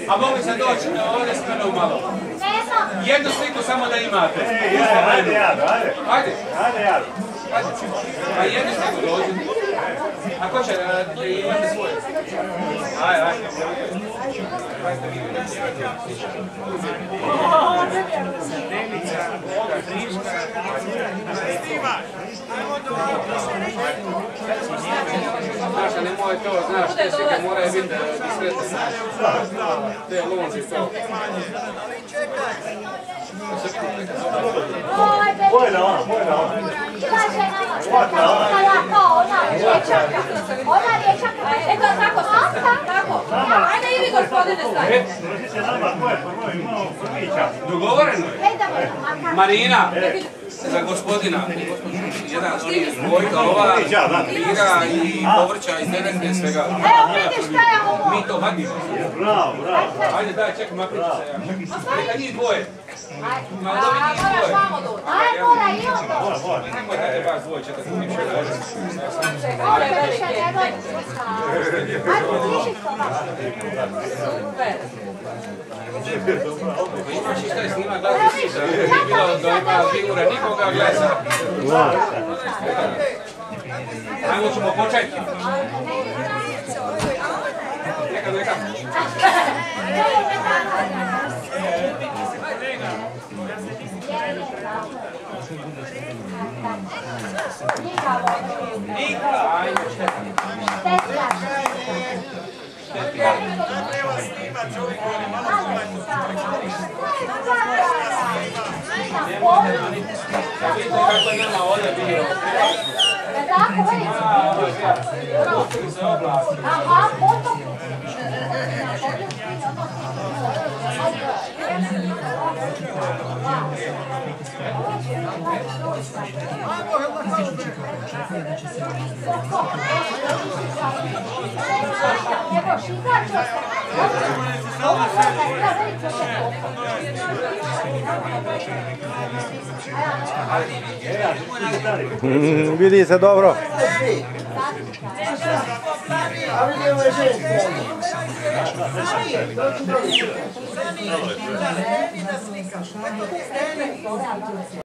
A mogli se doći ovdje s menom malo? Jednu sliku samo da imate. Ajde, Jado, ajde. Ajde. Ajde, Jado. A jednu sliku dođi. A ko će imati svoje? Ajde, ajde. Znaš, a nemoj to, znaš, te slike moraju biti diskretne. Te lunci to. Boj na ona, boj na ona. Ona dječaka. Eto tako sam. Tako. Ajde i vi gospodine stavite. Držite nama, ko je prvo imao prvića. Dogovoreno je. Marina, za gospodina. Jedan dvojka, ova bira i povrća iz nedelje svega. Evo vidiš šta je ovo. Mi to vadimo. Bravo, bravo. Ajde daj, čekaj, maknite se ja. Neka njih dvoje. Ma A, dobi njih moraš dvoje. vamo doći. Ajde, mora i on doći. Nemoj dajte vas dvoje, čekaj, tu niče dođe. Ovo je više njegov. Ajde, sliši se ovako. Super. Imaš i šta je snima gledati da je bilo da ima figura nikoga gleda. Ajmo ćemo početi. Neka, neka. Nika, ajde, štetan. Da vidite kako je nama ovdje bilo. Tako, vidite. Aha, potom. Vidi se dobro. A vidimo je žensko.